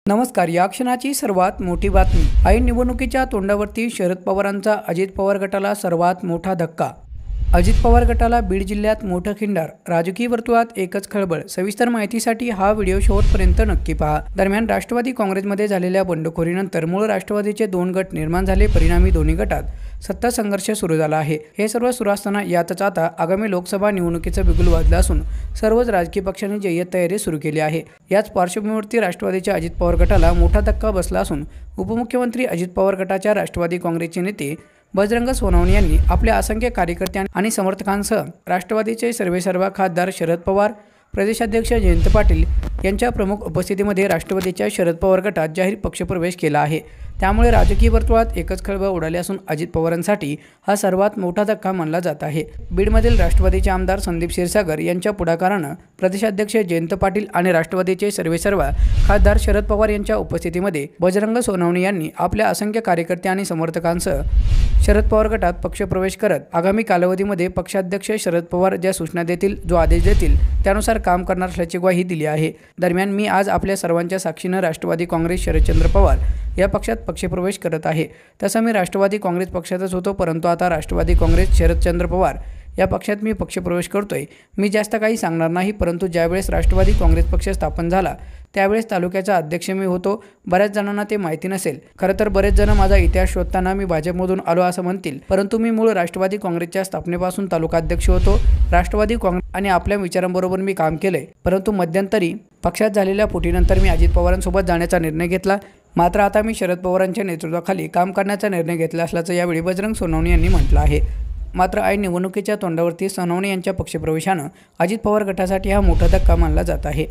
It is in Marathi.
नमस्कार. या क्षणाची सर्वात मोठी बातमी. ऐन निवडणुकीच्या तोंडावरती शरद पवारांचा अजित पवार गटाला सर्वात मोठा धक्का. अजित पवार गटाला बीड जिल्ह्यात मोठं खिंडार. राजकीय वर्तुळात एकच खळबळ. सविस्तर माहितीसाठी हा व्हिडिओ शेवटपर्यंत नक्की पहा. दरम्यान राष्ट्रवादी काँग्रेसमध्ये झालेल्या बंडखोरीनंतर मूळ राष्ट्रवादीचे 2 गट निर्माण झाले. परिणामी दोन्ही गटात सत्ता संघर्ष सुरू झाला आहे. हे सर्व सुरू असताना यातच आता आगामी लोकसभा निवडणुकीचं बिगुल वाजलं असून सर्वच राजकीय पक्षांनी जय्यत तयारी सुरू केली आहे. याच पार्श्वभूमीवरती राष्ट्रवादीच्या अजित पवार गटाला मोठा धक्का बसला असून उपमुख्यमंत्री अजित पवार गटाच्या राष्ट्रवादी काँग्रेसचे नेते बजरंग सोनवणे यांनी आपल्या असंख्य कार्यकर्त्यां आणि समर्थकांसह राष्ट्रवादीचे सर्वेसर्वा खासदार शरद पवार, प्रदेशाध्यक्ष जयंत पाटील यांच्या प्रमुख उपस्थितीमध्ये राष्ट्रवादीच्या शरद पवार गटात जाहीर पक्षप्रवेश केला आहे. त्यामुळे राजकीय वर्तुळात एकच खळबळ उडाली असून अजित पवारांसाठी हा सर्वात मोठा धक्का मानला जात आहे. बीडमधील राष्ट्रवादीचे आमदार संदीप क्षीरसागर यांच्या पुढाकारानं प्रदेशाध्यक्ष जयंत पाटील आणि राष्ट्रवादीचे सर्वेसर्वा खासदार शरद पवार यांच्या उपस्थितीमध्ये बजरंग सोनवणे यांनी आपल्या असंख्य कार्यकर्ते आणि समर्थकांसह शरद पवार गटात पक्षप्रवेश करत आगामी कालावधीमध्ये पक्षाध्यक्ष शरद पवार ज्या सूचना देतील, जो आदेश देतील त्यानुसार काम करणार असल्याची ग्वाही दिली आहे. दरम्यान मी आज आपल्या सर्वांच्या साक्षीनं राष्ट्रवादी काँग्रेस शरदचंद्र पवार या पक्षात पक्षप्रवेश करत आहे. तसं मी राष्ट्रवादी काँग्रेस पक्षातच होतो, परंतु आता राष्ट्रवादी काँग्रेस शरदचंद्र पवार या पक्षात मी पक्षप्रवेश करतोय. मी जास्त काही सांगणार नाही, परंतु ज्यावेळेस राष्ट्रवादी काँग्रेस पक्ष स्थापन झाला त्यावेळेस तालुक्याचा अध्यक्ष मी होतो. बऱ्याच जणांना ते माहिती नसेल. खरं तर बरेच जण माझा इतिहास शोधताना मी भाजपमधून आलो असं म्हणतील, परंतु मी मूळ राष्ट्रवादी काँग्रेसच्या स्थापनेपासून तालुका अध्यक्ष होतो. राष्ट्रवादी काँग्रेस आणि आपल्या विचारांबरोबर मी काम केलंय, परंतु मध्यंतरी पक्षात झालेल्या फुटीनंतर मी अजित पवारांसोबत जाण्याचा निर्णय घेतला. मात्र आता मी शरद पवारांच्या नेतृत्वाखाली काम करण्याचा निर्णय घेतला असल्याचं यावेळी बजरंग सोनवणे यांनी म्हटलं आहे. मात्र ऐन निवडणुकीच्या तोंडावरती सोनवणे यांच्या पक्षप्रवेशानं अजित पवार गटासाठी हा मोठा धक्का मानला जात आहे.